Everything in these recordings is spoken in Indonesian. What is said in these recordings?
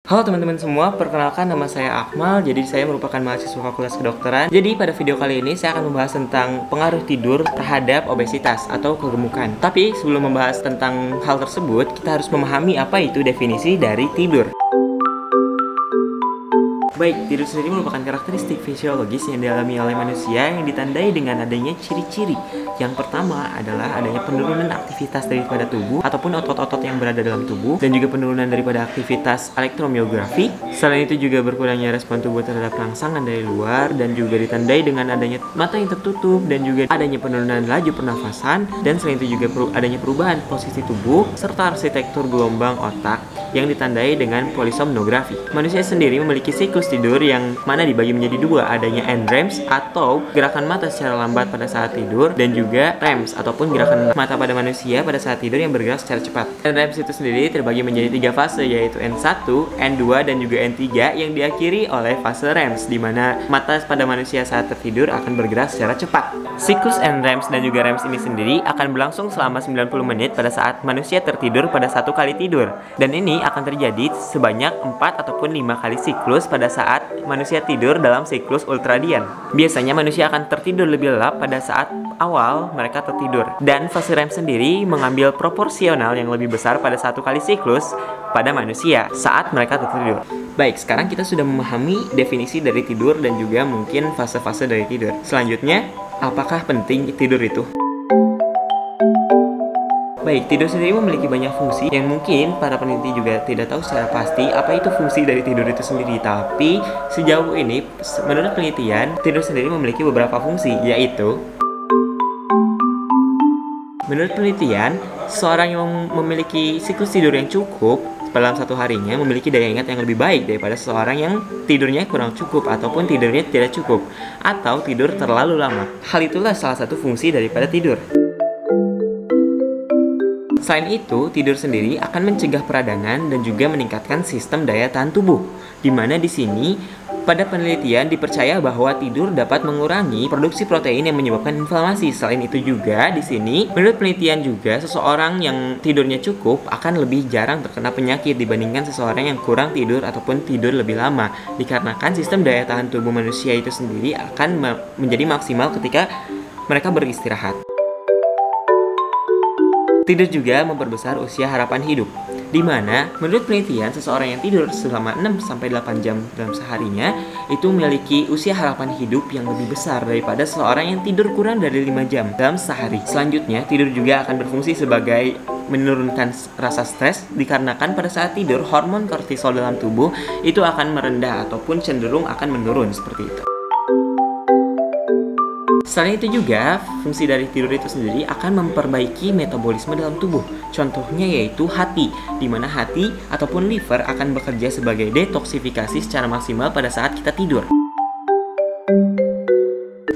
Halo teman-teman semua, perkenalkan nama saya Akmal. Jadi saya merupakan mahasiswa Fakultas Kedokteran. Jadi pada video kali ini saya akan membahas tentang pengaruh tidur terhadap obesitas atau kegemukan. Tapi sebelum membahas tentang hal tersebut, kita harus memahami apa itu definisi dari tidur. Baik, tidur sendiri merupakan karakteristik fisiologis yang dialami oleh manusia yang ditandai dengan adanya ciri-ciri. Yang pertama adalah adanya penurunan aktivitas daripada tubuh ataupun otot-otot yang berada dalam tubuh, dan juga penurunan daripada aktivitas elektromiografi. Selain itu juga berkurangnya respon tubuh terhadap rangsangan dari luar, dan juga ditandai dengan adanya mata yang tertutup, dan juga adanya penurunan laju pernafasan, dan selain itu juga adanya perubahan posisi tubuh serta arsitektur gelombang otak yang ditandai dengan polisomnografi. Manusia sendiri memiliki siklus tidur yang mana dibagi menjadi dua, adanya NREMS atau gerakan mata secara lambat pada saat tidur, dan juga REMS ataupun gerakan mata pada manusia pada saat tidur yang bergerak secara cepat. NREMS itu sendiri terbagi menjadi 3 fase, yaitu N1, N2, dan juga N3 yang diakhiri oleh fase REMS, di mana mata pada manusia saat tertidur akan bergerak secara cepat. Siklus NREMS dan juga REMS ini sendiri akan berlangsung selama 90 menit pada saat manusia tertidur pada satu kali tidur, dan ini akan terjadi sebanyak 4 ataupun 5 kali siklus pada saat manusia tidur dalam siklus ultradian. Biasanya manusia akan tertidur lebih lelap pada saat awal mereka tertidur, dan fase REM sendiri mengambil proporsional yang lebih besar pada satu kali siklus pada manusia saat mereka tertidur. Baik, sekarang kita sudah memahami definisi dari tidur dan juga mungkin fase-fase dari tidur. Selanjutnya, apakah penting tidur itu? Baik, tidur sendiri memiliki banyak fungsi yang mungkin para peneliti juga tidak tahu secara pasti apa itu fungsi dari tidur itu sendiri. Tapi sejauh ini, menurut penelitian, tidur sendiri memiliki beberapa fungsi, yaitu menurut penelitian, seorang yang memiliki siklus tidur yang cukup dalam satu harinya memiliki daya ingat yang lebih baik daripada seseorang yang tidurnya kurang cukup ataupun tidurnya tidak cukup atau tidur terlalu lama. Hal itulah salah satu fungsi daripada tidur. Selain itu, tidur sendiri akan mencegah peradangan dan juga meningkatkan sistem daya tahan tubuh. Di mana di sini pada penelitian dipercaya bahwa tidur dapat mengurangi produksi protein yang menyebabkan inflamasi. Selain itu juga di sini menurut penelitian juga seseorang yang tidurnya cukup akan lebih jarang terkena penyakit dibandingkan seseorang yang kurang tidur ataupun tidur lebih lama. Dikarenakan sistem daya tahan tubuh manusia itu sendiri akan menjadi maksimal ketika mereka beristirahat. Tidur juga memperbesar usia harapan hidup, di mana menurut penelitian seseorang yang tidur selama 6-8 jam dalam seharinya itu memiliki usia harapan hidup yang lebih besar daripada seseorang yang tidur kurang dari 5 jam dalam sehari. Selanjutnya, tidur juga akan berfungsi sebagai menurunkan rasa stres dikarenakan pada saat tidur hormon kortisol dalam tubuh itu akan merendah ataupun cenderung akan menurun seperti itu. Selain itu juga, fungsi dari tidur itu sendiri akan memperbaiki metabolisme dalam tubuh. Contohnya yaitu hati, di mana hati ataupun liver akan bekerja sebagai detoksifikasi secara maksimal pada saat kita tidur.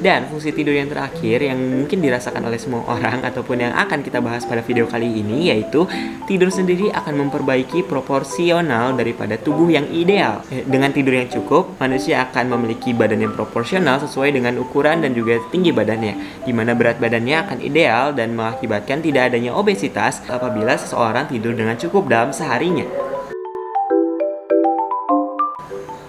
Dan fungsi tidur yang terakhir yang mungkin dirasakan oleh semua orang ataupun yang akan kita bahas pada video kali ini, yaitu tidur sendiri akan memperbaiki proporsional daripada tubuh yang ideal. Dengan tidur yang cukup, manusia akan memiliki badan yang proporsional sesuai dengan ukuran dan juga tinggi badannya, di mana berat badannya akan ideal dan mengakibatkan tidak adanya obesitas apabila seseorang tidur dengan cukup dalam seharinya.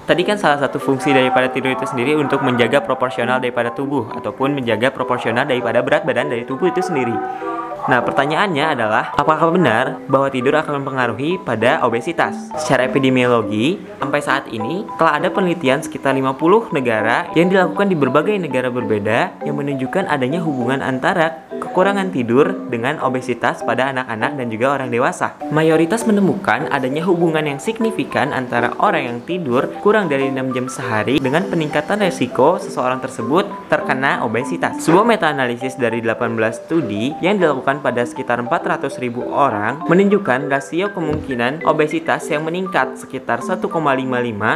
Tadi kan salah satu fungsi daripada tidur itu sendiri untuk menjaga proporsional daripada tubuh ataupun menjaga proporsional daripada berat badan dari tubuh itu sendiri. Nah, pertanyaannya adalah, apakah benar bahwa tidur akan mempengaruhi pada obesitas? Secara epidemiologi, sampai saat ini telah ada penelitian sekitar 50 negara yang dilakukan di berbagai negara berbeda yang menunjukkan adanya hubungan antara kekurangan tidur dengan obesitas pada anak-anak dan juga orang dewasa. Mayoritas menemukan adanya hubungan yang signifikan antara orang yang tidur kurang dari 6 jam sehari dengan peningkatan resiko seseorang tersebut terkena obesitas. Sebuah meta-analisis dari 18 studi yang dilakukan pada sekitar 400.000 orang menunjukkan rasio kemungkinan obesitas yang meningkat sekitar 1,55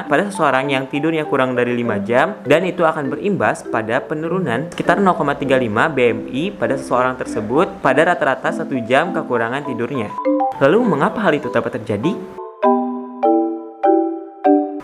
pada seseorang yang tidurnya kurang dari 5 jam, dan itu akan berimbas pada penurunan sekitar 0,35 BMI pada seseorang tersebut pada rata-rata 1 jam kekurangan tidurnya. Lalu mengapa hal itu dapat terjadi?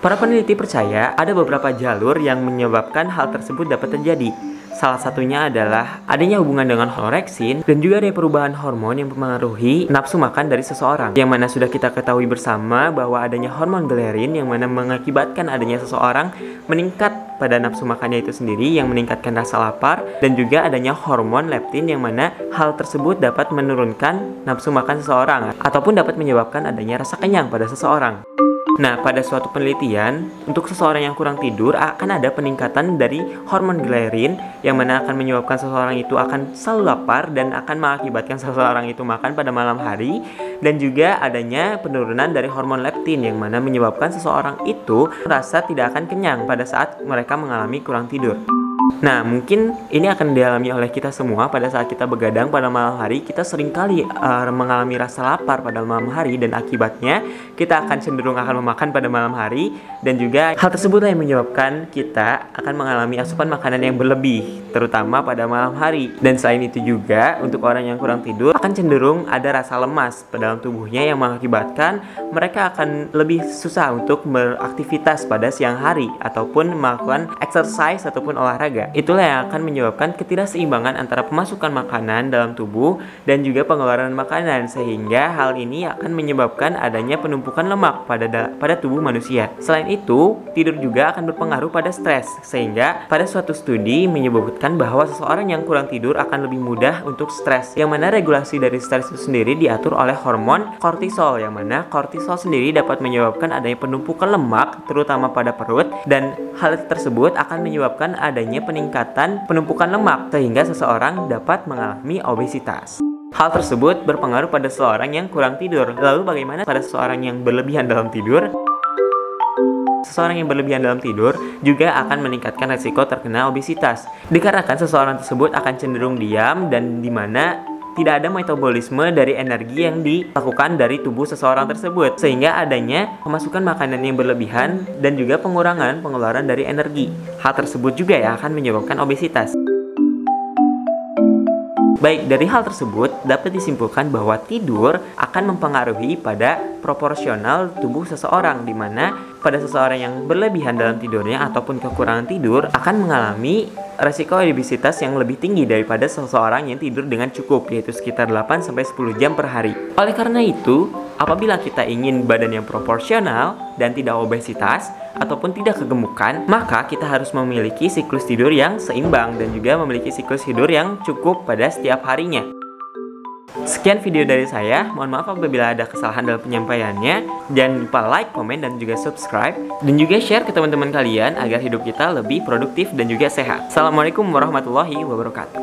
Para peneliti percaya ada beberapa jalur yang menyebabkan hal tersebut dapat terjadi. Salah satunya adalah adanya hubungan dengan orexin dan juga ada perubahan hormon yang mempengaruhi nafsu makan dari seseorang. Yang mana sudah kita ketahui bersama bahwa adanya hormon ghrelin yang mana mengakibatkan adanya seseorang meningkat pada nafsu makannya itu sendiri yang meningkatkan rasa lapar, dan juga adanya hormon leptin yang mana hal tersebut dapat menurunkan nafsu makan seseorang ataupun dapat menyebabkan adanya rasa kenyang pada seseorang. Nah, pada suatu penelitian, untuk seseorang yang kurang tidur akan ada peningkatan dari hormon ghrelin yang mana akan menyebabkan seseorang itu akan selalu lapar dan akan mengakibatkan seseorang itu makan pada malam hari, dan juga adanya penurunan dari hormon leptin yang mana menyebabkan seseorang itu merasa tidak akan kenyang pada saat mereka mengalami kurang tidur. Nah, mungkin ini akan dialami oleh kita semua pada saat kita begadang pada malam hari. Kita seringkali mengalami rasa lapar pada malam hari, dan akibatnya kita akan cenderung akan memakan pada malam hari, dan juga hal tersebut yang menyebabkan kita akan mengalami asupan makanan yang berlebih, terutama pada malam hari. Dan selain itu juga untuk orang yang kurang tidur akan cenderung ada rasa lemas pada dalam tubuhnya yang mengakibatkan mereka akan lebih susah untuk beraktivitas pada siang hari ataupun melakukan exercise ataupun olahraga. Itulah yang akan menyebabkan ketidakseimbangan antara pemasukan makanan dalam tubuh dan juga pengeluaran makanan, sehingga hal ini akan menyebabkan adanya penumpukan lemak pada tubuh manusia. Selain itu, tidur juga akan berpengaruh pada stres, sehingga pada suatu studi menyebutkan bahwa seseorang yang kurang tidur akan lebih mudah untuk stres, yang mana regulasi dari stres itu sendiri diatur oleh hormon kortisol, yang mana kortisol sendiri dapat menyebabkan adanya penumpukan lemak terutama pada perut, dan hal tersebut akan menyebabkan adanya peningkatan penumpukan lemak sehingga seseorang dapat mengalami obesitas. Hal tersebut berpengaruh pada seseorang yang kurang tidur. Lalu bagaimana pada seseorang yang berlebihan dalam tidur? Seseorang yang berlebihan dalam tidur juga akan meningkatkan resiko terkena obesitas, dikarenakan seseorang tersebut akan cenderung diam dan di mana tidak ada metabolisme dari energi yang dilakukan dari tubuh seseorang tersebut, sehingga adanya pemasukan makanan yang berlebihan dan juga pengurangan pengeluaran dari energi. Hal tersebut juga ya akan menyebabkan obesitas. Baik, dari hal tersebut dapat disimpulkan bahwa tidur akan mempengaruhi pada proporsional tubuh seseorang, di mana pada seseorang yang berlebihan dalam tidurnya ataupun kekurangan tidur akan mengalami resiko obesitas yang lebih tinggi daripada seseorang yang tidur dengan cukup, yaitu sekitar 8-10 jam per hari. Oleh karena itu, apabila kita ingin badan yang proporsional dan tidak obesitas ataupun tidak kegemukan, maka kita harus memiliki siklus tidur yang seimbang dan juga memiliki siklus tidur yang cukup pada setiap harinya. Sekian video dari saya, mohon maaf apabila ada kesalahan dalam penyampaiannya. Jangan lupa like, komen, dan juga subscribe, dan juga share ke teman-teman kalian agar hidup kita lebih produktif dan juga sehat. Assalamualaikum warahmatullahi wabarakatuh.